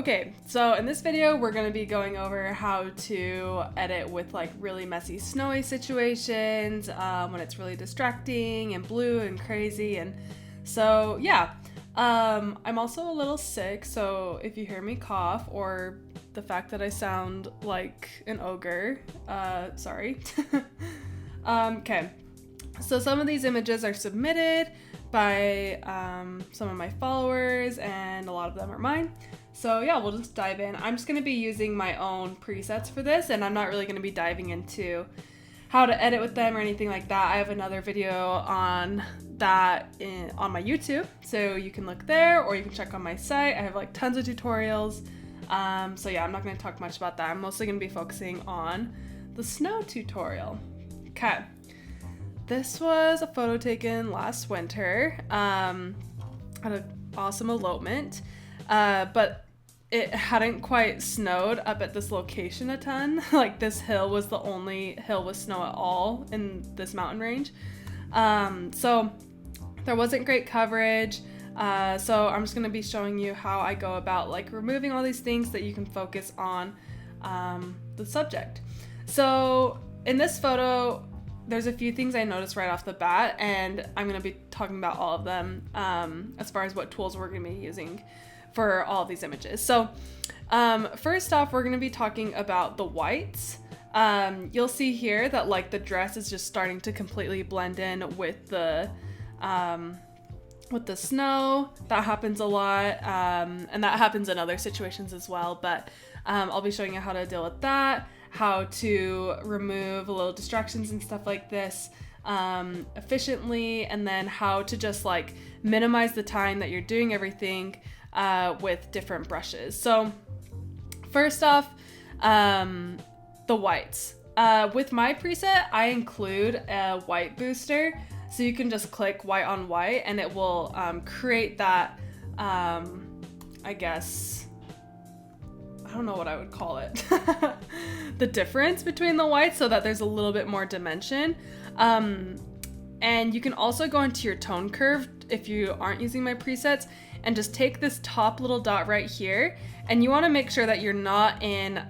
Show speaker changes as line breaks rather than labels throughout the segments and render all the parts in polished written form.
Okay, so in this video, we're going to be going over how to edit with like really messy snowy situations, when it's really distracting and blue and crazy. And so, yeah, I'm also a little sick. So if you hear me cough or the fact that I sound like an ogre, sorry. Okay, so some of these images are submitted by some of my followers and a lot of them are mine. So yeah, we'll just dive in. I'm just going to be using my own presets for this, and I'm not really going to be diving into how to edit with them or anything like that. I have another video on that on my YouTube, so you can look there or you can check on my site. I have like tons of tutorials. So yeah, I'm not going to talk much about that. I'm mostly going to be focusing on the snow tutorial. Okay. This was a photo taken last winter at an awesome elopement, but it hadn't quite snowed up at this location a ton. Like this hill was the only hill with snow at all in this mountain range. So there wasn't great coverage. So I'm just going to be showing you how I go about like removing all these things that you can focus on the subject. So in this photo, there's a few things I noticed right off the bat, and I'm going to be talking about all of them as far as what tools we're going to be using for all of these images. So first off, we're going to be talking about the whites. You'll see here that like the dress is just starting to completely blend in with the snow. That happens a lot, and that happens in other situations as well, but I'll be showing you how to deal with that, how to remove little distractions and stuff like this efficiently, and then how to just like minimize the time that you're doing everything with different brushes. So first off, the whites. With my preset, I include a white booster, so you can just click white on white and it will create that, I guess, I don't know what I would call it, the difference between the whites so that there's a little bit more dimension. And you can also go into your tone curve if you aren't using my presets and just take this top little dot right here, and you want to make sure that you're not in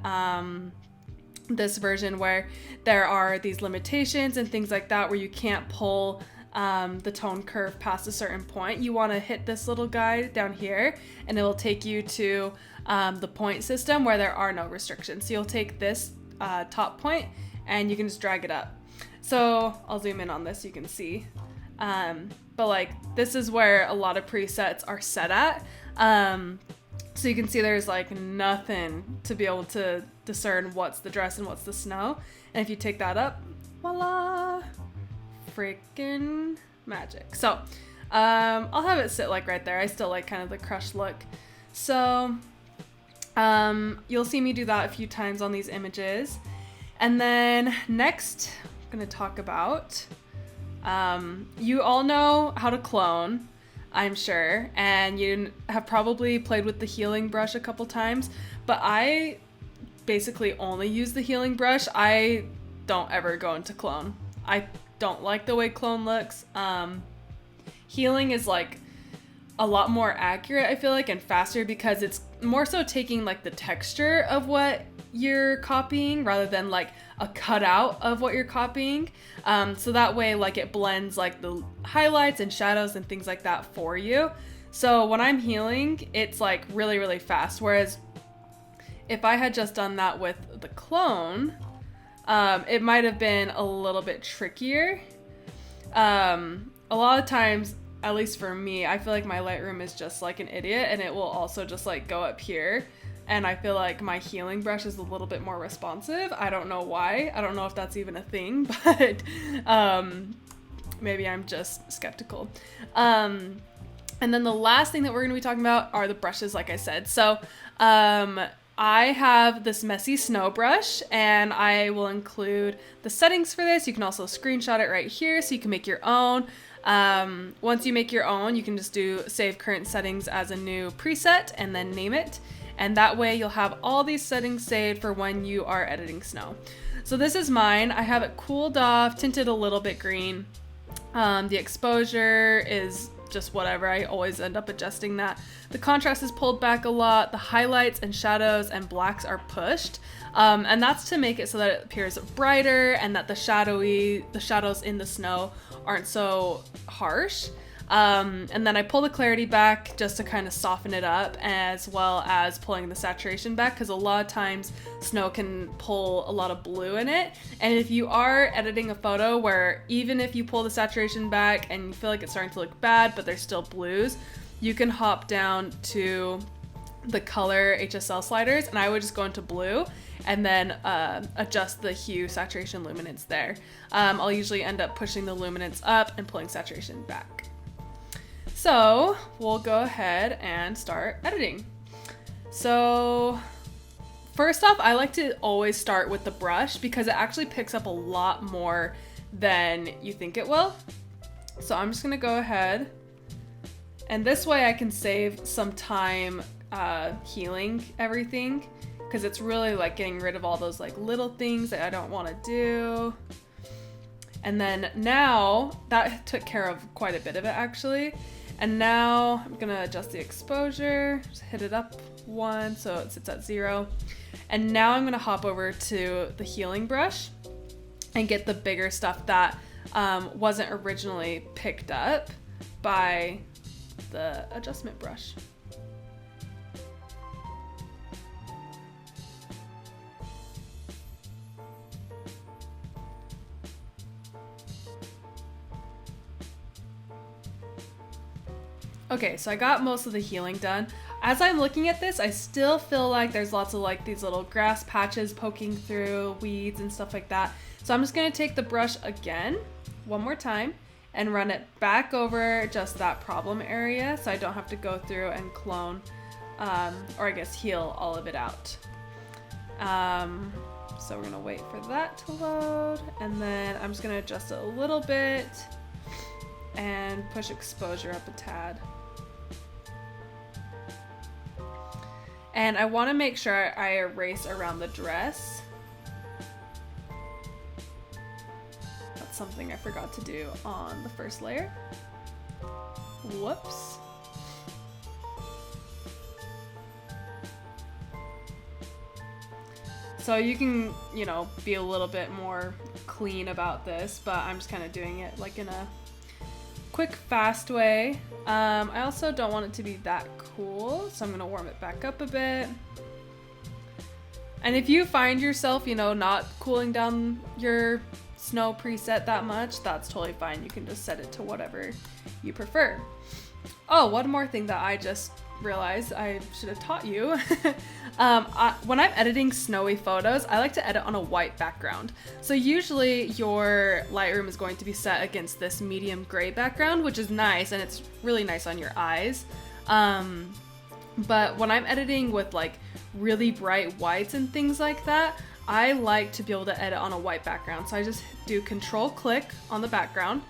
this version where there are these limitations and things like that where you can't pull the tone curve past a certain point. You want to hit this little guy down here and it will take you to the point system where there are no restrictions. So you'll take this top point and you can just drag it up. So I'll zoom in on this so you can see. But like this is where a lot of presets are set at. So you can see there's like nothing to be able to discern what's the dress and what's the snow. And if you take that up, voila, freaking magic. So I'll have it sit like right there. I still like kind of the crushed look. So you'll see me do that a few times on these images. And then next, I'm going to talk about, you all know how to clone, I'm sure, and you have probably played with the healing brush a couple times, but I basically only use the healing brush. I don't ever go into clone. I don't like the way clone looks. Healing is like a lot more accurate, I feel like, and faster because it's more so taking like the texture of what you're copying rather than like a cutout of what you're copying. So that way like it blends like the highlights and shadows and things like that for you. So when I'm healing, it's like really, really fast. Whereas if I had just done that with the clone, it might have been a little bit trickier. A lot of times, at least for me, I feel like my Lightroom is just like an idiot and it will also just like go up here. And I feel like my healing brush is a little bit more responsive. I don't know why. I don't know if that's even a thing, but maybe I'm just skeptical. And then the last thing that we're going to be talking about are the brushes, like I said. So I have this messy snow brush, and I will include the settings for this. You can also screenshot it right here so you can make your own. Once you make your own, you can just do save current settings as a new preset and then name it. And that way you'll have all these settings saved for when you are editing snow. So this is mine. I have it cooled off, tinted a little bit green. The exposure is just whatever. I always end up adjusting that. The contrast is pulled back a lot. The highlights and shadows and blacks are pushed. And that's to make it so that it appears brighter and that the shadows in the snow aren't so harsh. And then I pull the clarity back just to kind of soften it up, as well as pulling the saturation back, because a lot of times snow can pull a lot of blue in it. And if you are editing a photo where even if you pull the saturation back and you feel like it's starting to look bad, but there's still blues, you can hop down to the color HSL sliders, and I would just go into blue and then adjust the hue, saturation, luminance there. I'll usually end up pushing the luminance up and pulling saturation back. So we'll go ahead and start editing. So first off, I like to always start with the brush because it actually picks up a lot more than you think it will. So I'm just gonna go ahead, and this way I can save some time healing everything, because it's really like getting rid of all those like little things that I don't want to do. And then now that took care of quite a bit of it actually. And now I'm gonna adjust the exposure, just hit it up 1 so it sits at 0. And now I'm gonna hop over to the healing brush and get the bigger stuff that wasn't originally picked up by the adjustment brush. Okay, so I got most of the healing done. As I'm looking at this, I still feel like there's lots of like these little grass patches poking through, weeds and stuff like that. So I'm just gonna take the brush again, one more time, and run it back over just that problem area so I don't have to go through and clone, or I guess heal all of it out. So we're gonna wait for that to load, and then I'm just gonna adjust it a little bit and push exposure up a tad. And I want to make sure I erase around the dress. That's something I forgot to do on the first layer. Whoops. So you can, you know, be a little bit more clean about this, but I'm just kind of doing it like in a quick, fast way. I also don't want it to be that cool, so I'm gonna warm it back up a bit. And if you find yourself, you know, not cooling down your snow preset that much, that's totally fine. You can just set it to whatever you prefer. Oh, one more thing that I just realized I should have taught you. When I'm editing snowy photos, I like to edit on a white background. So usually your Lightroom is going to be set against this medium gray background, which is nice, and it's really nice on your eyes. But when I'm editing with like really bright whites and things like that, I like to be able to edit on a white background. So I just do Control-click on the background,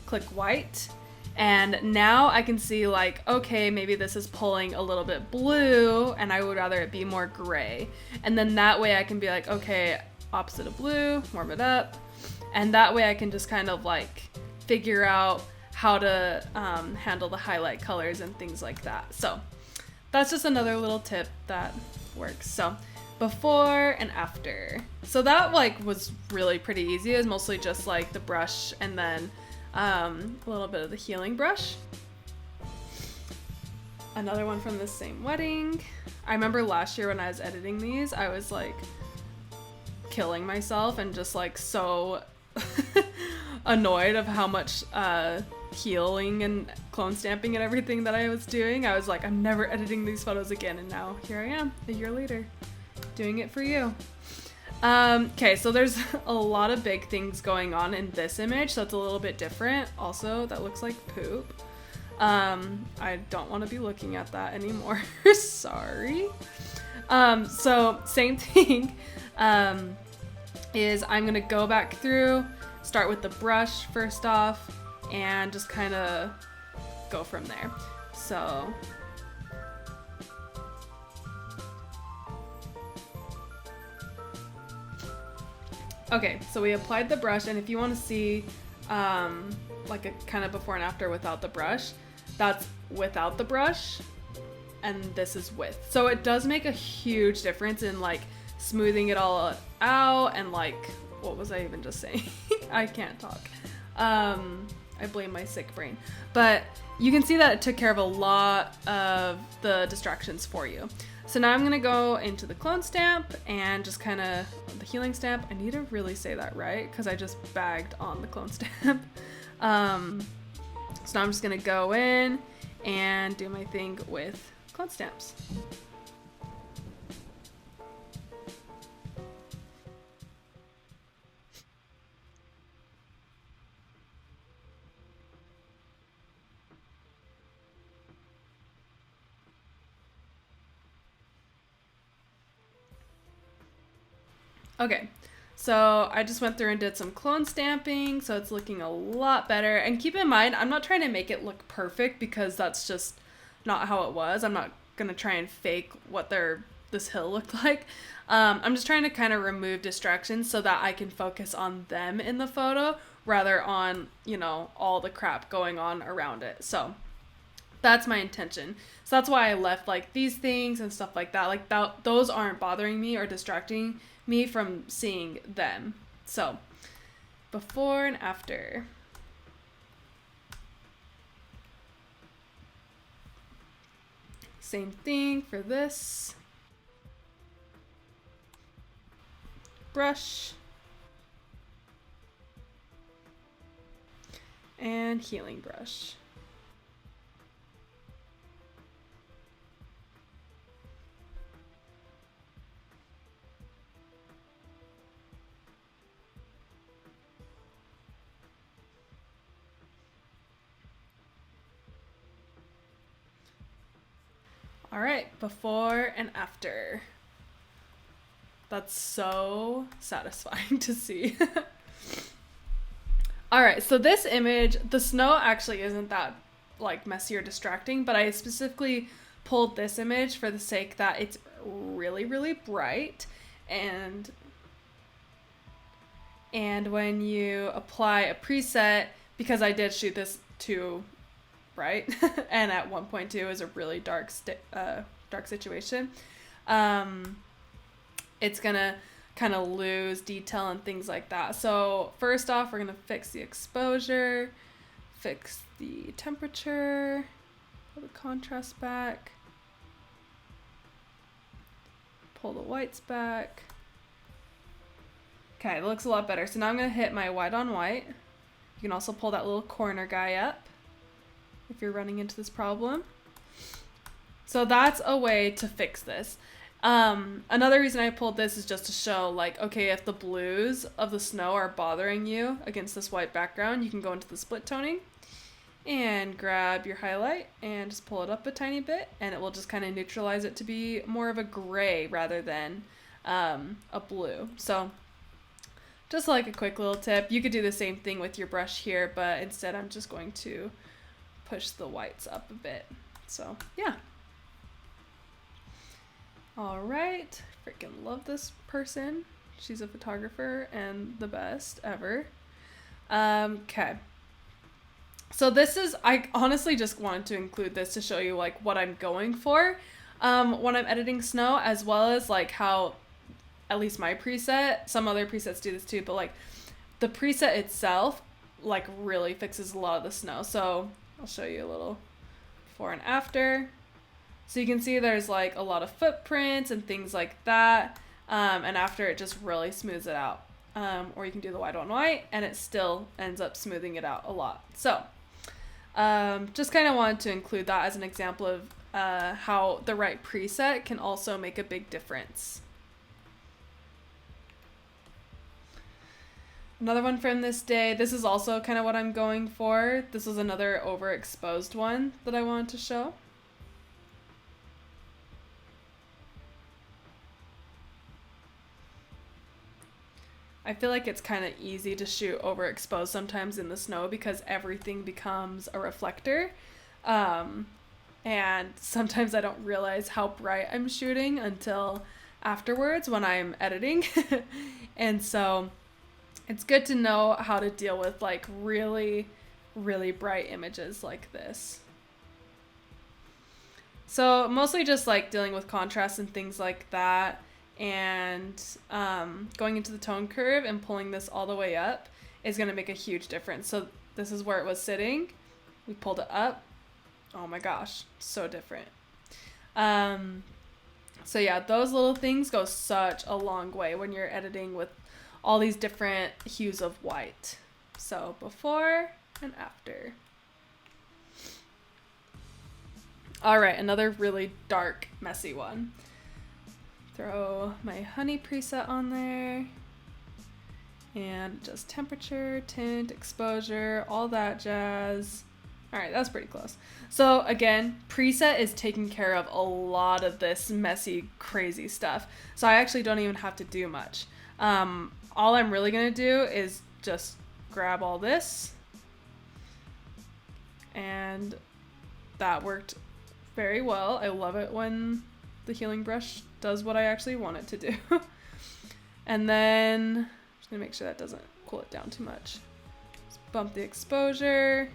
click white, and now I can see like, okay, maybe this is pulling a little bit blue and I would rather it be more gray. And then that way I can be like, okay, opposite of blue, warm it up. And that way I can just kind of like figure out how to handle the highlight colors and things like that. So that's just another little tip that works. So before and after. So that like was really pretty easy. It was mostly just like the brush and then a little bit of the healing brush. Another one from the same wedding. I remember last year when I was editing these, I was like killing myself and just like so annoyed of how much healing and clone stamping and everything that I was doing. I was like, I'm never editing these photos again, and now here I am a year later doing it for you. Okay, so there's a lot of big things going on in this image, so it's a little bit different. Also, that looks like poop. I don't want to be looking at that anymore. Sorry. So same thing is I'm gonna go back through, start with the brush first off, and just kind of go from there. So okay, so we applied the brush, and if you want to see like a kind of before and after without the brush, that's without the brush, and this is with. So it does make a huge difference in like smoothing it all out, and like, what was I even just saying? I can't talk. I blame my sick brain. But you can see that it took care of a lot of the distractions for you. So now I'm gonna go into the clone stamp and just kind of the healing stamp. I need to really say that right because I just bagged on the clone stamp. So now I'm just gonna go in and do my thing with clone stamps. Okay, so I just went through and did some clone stamping, so it's looking a lot better. And keep in mind, I'm not trying to make it look perfect because that's just not how it was. I'm not gonna try and fake what this hill looked like. I'm just trying to kind of remove distractions so that I can focus on them in the photo rather on, you know, all the crap going on around it. So that's my intention. So that's why I left like these things and stuff like that. Like those aren't bothering me or distracting me from seeing them. So before and after. Same thing for this. Brush. And healing brush. All right, before and after. That's so satisfying to see. All right, so this image, the snow actually isn't that like messy or distracting, but I specifically pulled this image for the sake that it's really, really bright, and when you apply a preset, because I did shoot this too bright, and at 1.2 is a really dark situation, it's gonna kind of lose detail and things like that. So first off, we're gonna fix the exposure, fix the temperature, pull the contrast back, pull the whites back. Okay, it looks a lot better. So now I'm gonna hit my white on white. You can also pull that little corner guy up if you're running into this problem. So that's a way to fix this. Another reason I pulled this is just to show, like, okay, if the blues of the snow are bothering you against this white background, you can go into the split toning and grab your highlight and just pull it up a tiny bit, and it will just kind of neutralize it to be more of a gray rather than a blue. So just like a quick little tip, you could do the same thing with your brush here, but instead I'm just going to push the whites up a bit. So yeah. All right, freaking love this person. She's a photographer and the best ever. Okay. So this is, I honestly just wanted to include this to show you like what I'm going for when I'm editing snow, as well as like how, at least my preset, some other presets do this too, but like the preset itself like really fixes a lot of the snow. So I'll show you a little before and after. So you can see there's like a lot of footprints and things like that. And after, it just really smooths it out. Or you can do the white on white and it still ends up smoothing it out a lot. So just kind of wanted to include that as an example of how the right preset can also make a big difference. Another one from this day. This is also kind of what I'm going for. This was another overexposed one that I wanted to show. I feel like it's kind of easy to shoot overexposed sometimes in the snow because everything becomes a reflector. And sometimes I don't realize how bright I'm shooting until afterwards when I'm editing. And so it's good to know how to deal with like really, really bright images like this. So mostly just like dealing with contrast and things like that, and going into the tone curve and pulling this all the way up is going to make a huge difference. So this is where it was sitting. We pulled it up. Oh my gosh, so different. So yeah, those little things go such a long way when you're editing with all these different hues of white. So before and after. All right, another really dark, messy one. Throw my honey preset on there. And just temperature, tint, exposure, all that jazz. All right, that's pretty close. So again, preset is taking care of a lot of this messy, crazy stuff. So I actually don't even have to do much. All I'm really gonna do is just grab all this, and that worked very well. I love it when the healing brush does what I actually want it to do. And then I'm just gonna make sure that doesn't pull it down too much. Just bump the exposure,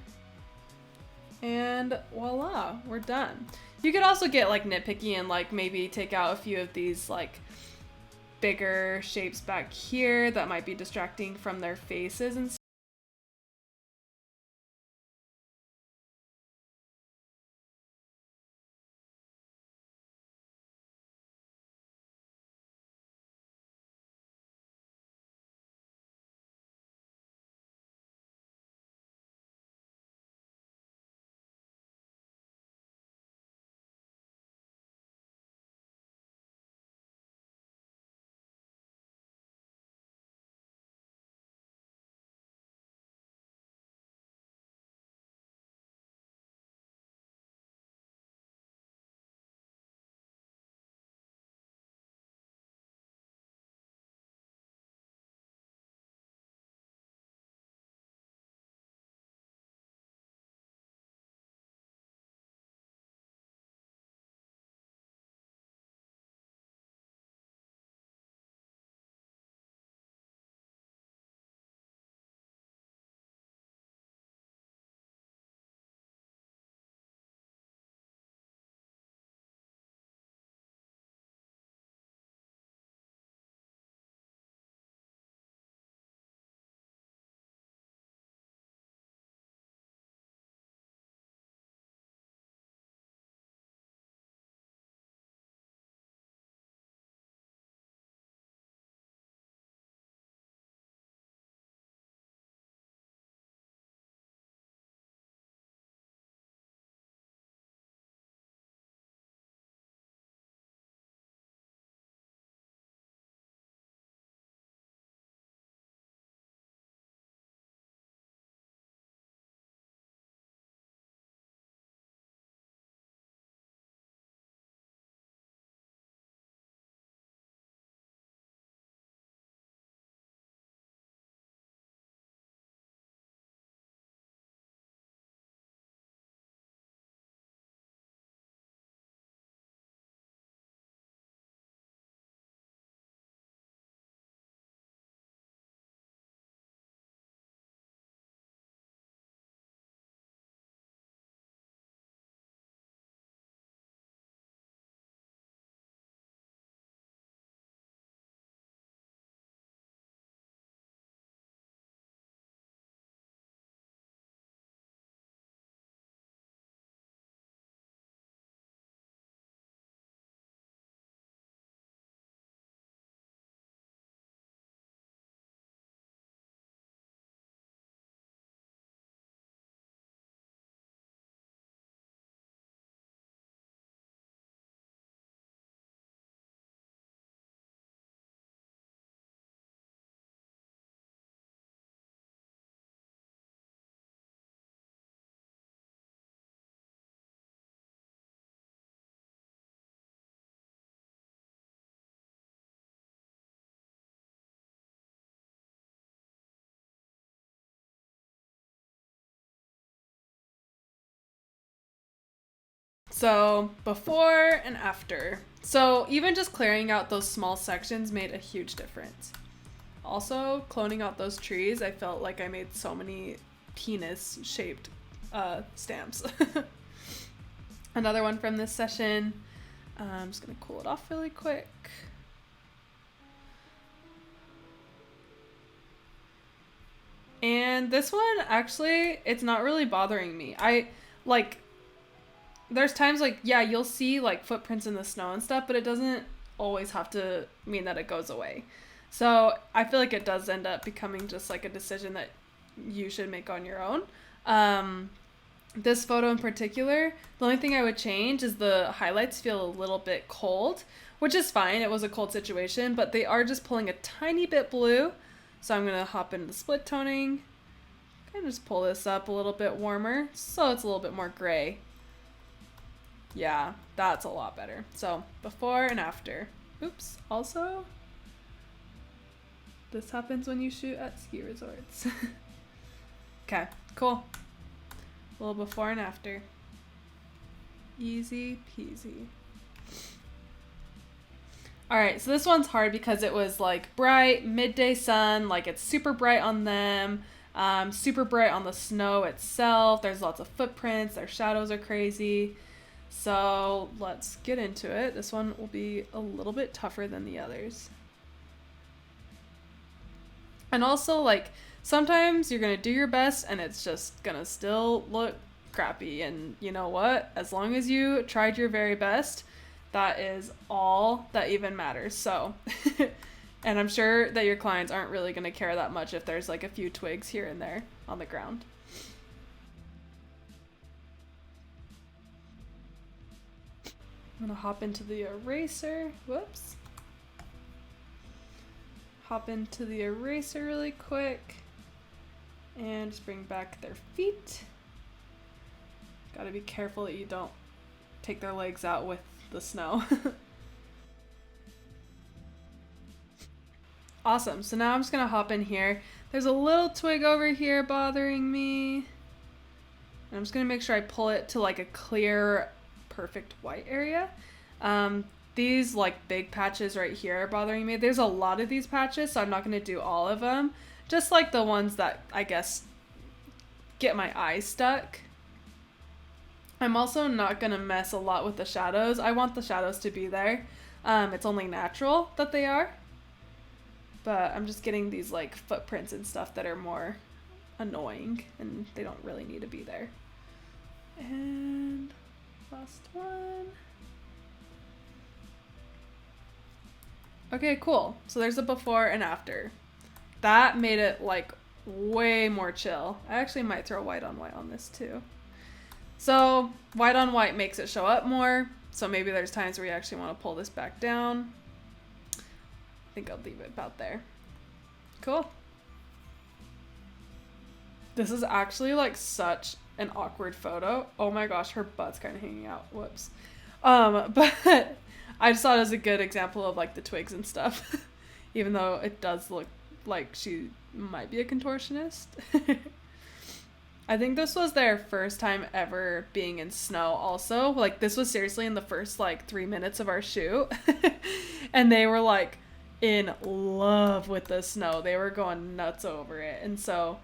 and voila, we're done. You could also get like nitpicky and like maybe take out a few of these like bigger shapes back here that might be distracting from their faces and stuff. So before and after. So even just clearing out those small sections made a huge difference. Also, cloning out those trees, I felt like I made so many penis shaped stamps. Another one from this session. I'm just gonna cool it off really quick. And this one, actually, it's not really bothering me. There's times like, yeah, you'll see like footprints in the snow and stuff, but it doesn't always have to mean that it goes away. So I feel like it does end up becoming just like a decision that you should make on your own. This photo in particular, the only thing I would change is the highlights feel a little bit cold, which is fine. It was a cold situation, but they are just pulling a tiny bit blue. So I'm going to hop into the split toning and just pull this up a little bit warmer so it's a little bit more gray. Yeah, that's a lot better. So before and after. Oops. Also, this happens when you shoot at ski resorts. Okay, cool. A little before and after. Easy peasy. All right, so this one's hard because it was like bright, midday sun, like it's super bright on them, super bright on the snow itself. There's lots of footprints, their shadows are crazy. So let's get into it. This one will be a little bit tougher than the others. And also, like, sometimes you're gonna do your best and it's just gonna still look crappy. And you know what? As long as you tried your very best, that is all that even matters. So, and I'm sure that your clients aren't really gonna care that much if there's like a few twigs here and there on the ground. I'm gonna hop into the eraser. Whoops. Hop into the eraser really quick and just bring back their feet. Gotta be careful that you don't take their legs out with the snow. Awesome. So now I'm just gonna hop in here. There's a little twig over here bothering me. And I'm just gonna make sure I pull it to like a clear, perfect white area. These like big patches right here are bothering me. There's a lot of these patches, so I'm not gonna do all of them. Just like the ones that I guess get my eyes stuck. I'm also not gonna mess a lot with the shadows. I want the shadows to be there. It's only natural that they are. But I'm just getting these like footprints and stuff that are more annoying and they don't really need to be there. And last one. Okay, cool. So there's a before and after. That made it like way more chill. I actually might throw white on this too. So white on white makes it show up more. So maybe there's times where you actually want to pull this back down. I think I'll leave it about there. Cool. This is actually like such an awkward photo. Oh my gosh, her butt's kind of hanging out. Whoops. But I just thought it was a good example of like the twigs and stuff. Even though it does look like she might be a contortionist. I think this was their first time ever being in snow also. Like this was seriously in the first like 3 minutes of our shoot. And they were like in love with the snow. They were going nuts over it. And so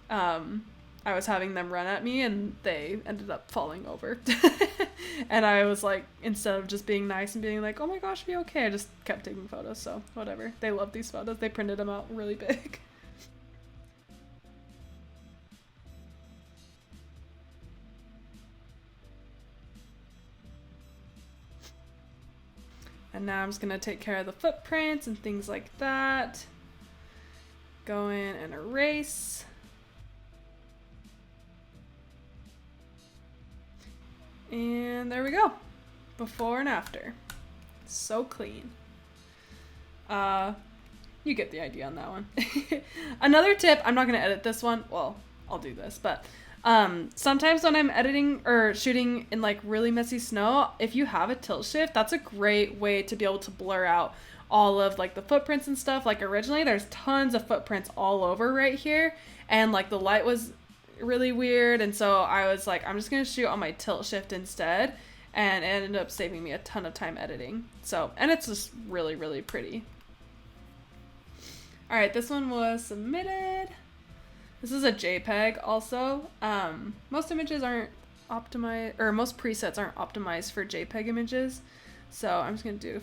I was having them run at me and they ended up falling over. And I was like, instead of just being nice and being like, oh my gosh, be okay, I just kept taking photos. So whatever. They love these photos. They printed them out really big. And now I'm just going to take care of the footprints and things like that. Go in and erase. And there we go. Before and after. So clean. You get the idea on that one. Another tip, I'm not going to edit this one. Well, I'll do this, but sometimes when I'm editing or shooting in like really messy snow, if you have a tilt shift, that's a great way to be able to blur out all of like the footprints and stuff. Like originally there's tons of footprints all over right here and like the light was really weird, and so I was like, I'm just gonna shoot on my tilt shift instead, and it ended up saving me a ton of time editing. So, and it's just really, really pretty. All right, this one was submitted. This is a JPEG also. Most images aren't optimized, or most presets aren't optimized for JPEG images. So I'm just going to do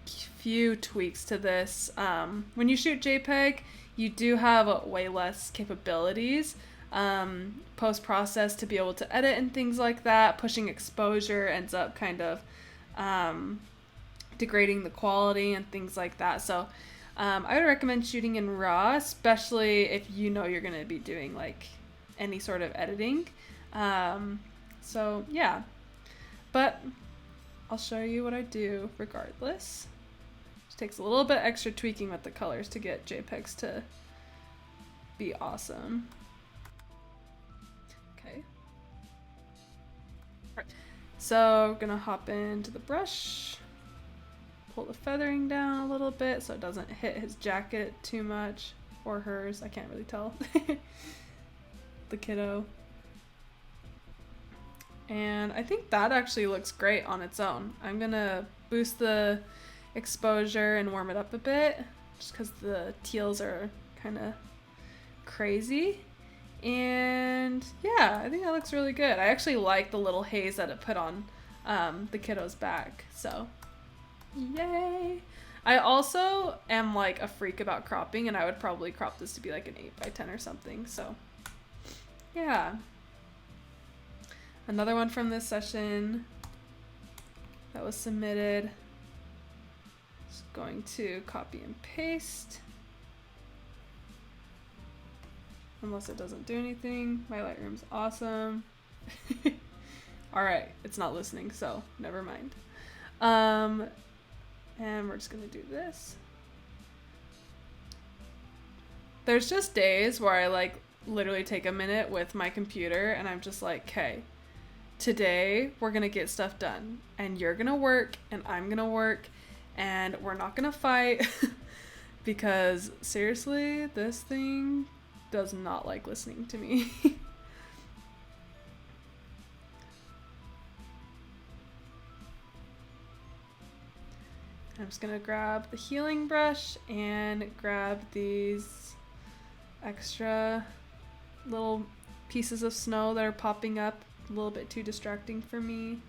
a few tweaks to this. When you shoot JPEG, you do have way less capabilities post-process to be able to edit and things like that. Pushing exposure ends up kind of degrading the quality and things like that. So I would recommend shooting in RAW, especially if you know you're going to be doing like any sort of editing. So yeah, but I'll show you what I do regardless. It takes a little bit extra tweaking with the colors to get JPEGs to be awesome. Okay. All right. So I'm gonna hop into the brush, pull the feathering down a little bit so it doesn't hit his jacket too much, or hers, I can't really tell. The kiddo. And I think that actually looks great on its own. I'm gonna boost the exposure and warm it up a bit just because the teals are kind of crazy. And yeah, I think that looks really good. I actually like the little haze that it put on the kiddo's back, so yay. I also am like a freak about cropping, and I would probably crop this to be like an 8x10 or something, so yeah. Another one from this session that was submitted. Just going to copy and paste. Unless it doesn't do anything. My Lightroom's awesome. Alright, it's not listening, so never mind. And we're just gonna do this. There's just days where I like literally take a minute with my computer and I'm just like, okay, today we're gonna get stuff done, and you're gonna work and I'm gonna work, and we're not gonna fight because seriously, this thing does not like listening to me. I'm just gonna grab the healing brush and grab these extra little pieces of snow that are popping up, a little bit too distracting for me.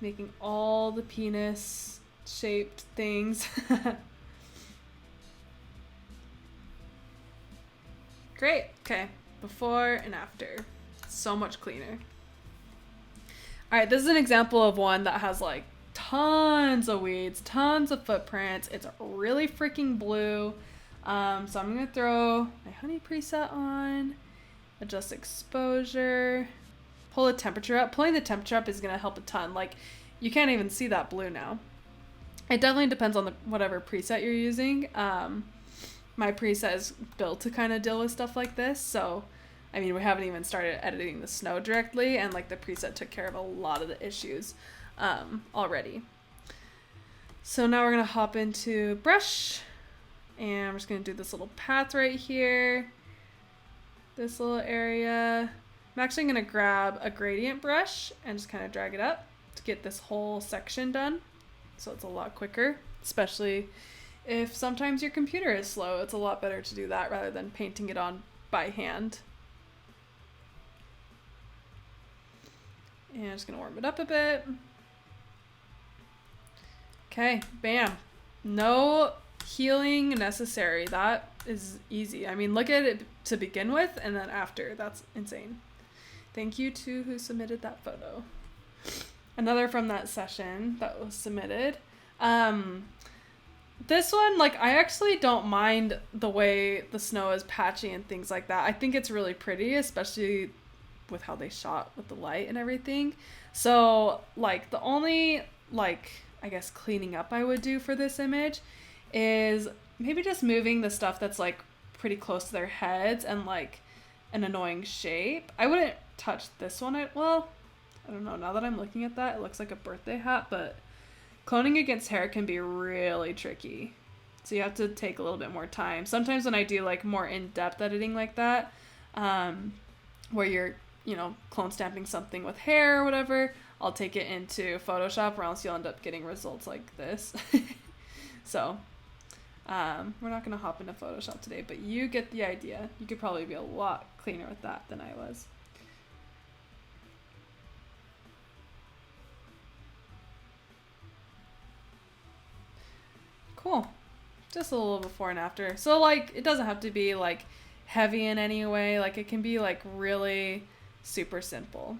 Making all the penis shaped things. Great. Okay. Before and after. So much cleaner. Alright, this is an example of one that has like tons of weeds, tons of footprints. It's really freaking blue. So I'm going to throw my honey preset on, adjust exposure, pull the temperature up. Pulling the temperature up is going to help a ton. Like, you can't even see that blue now. It definitely depends on the whatever preset you're using. My preset is built to kind of deal with stuff like this. So, I mean, we haven't even started editing the snow directly, and like the preset took care of a lot of the issues already. So now we're going to hop into brush, and I'm just going to do this little path right here, this little area. I'm actually going to grab a gradient brush and just kind of drag it up to get this whole section done, so it's a lot quicker, especially if sometimes your computer is slow. It's a lot better to do that rather than painting it on by hand. And I'm just going to warm it up a bit. Okay, bam. No healing necessary. That is easy. I mean, look at it to begin with and then after. That's insane. Thank you to who submitted that photo. Another from that session that was submitted. This one, like, I actually don't mind the way the snow is patchy and things like that. I think it's really pretty, especially with how they shot with the light and everything. So, like, the only, like, I guess cleaning up I would do for this image is maybe just moving the stuff that's, like, pretty close to their heads and, like, an annoying shape. I wouldn't touch this one. Well, I don't know. Now that I'm looking at that, it looks like a birthday hat, but cloning against hair can be really tricky. So you have to take a little bit more time. Sometimes when I do like more in-depth editing like that, where you're, you know, clone stamping something with hair or whatever, I'll take it into Photoshop, or else you'll end up getting results like this. So we're not going to hop into Photoshop today, but you get the idea. You could probably be a lot cleaner with that than I was. Cool. Just a little before and after. So like it doesn't have to be like heavy in any way. Like it can be like really super simple.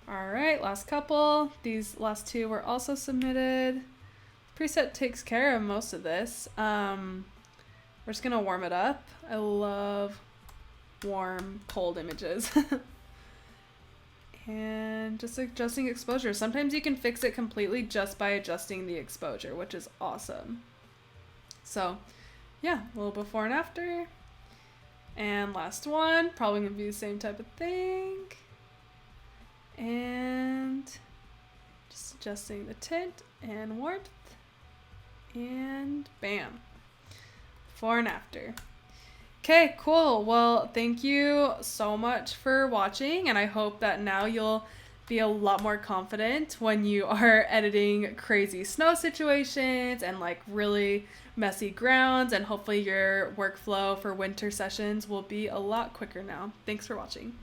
All right, last couple. These last two were also submitted. Preset takes care of most of this. We're just gonna warm it up. I love warm, cold images. And just adjusting exposure. Sometimes you can fix it completely just by adjusting the exposure, which is awesome. So yeah, a little before and after. And last one, probably gonna be the same type of thing. And just adjusting the tint and warmth. And bam. Before and after. Okay, cool. Well, thank you so much for watching, and I hope that now you'll be a lot more confident when you are editing crazy snow situations and like really messy grounds, and hopefully your workflow for winter sessions will be a lot quicker now. Thanks for watching.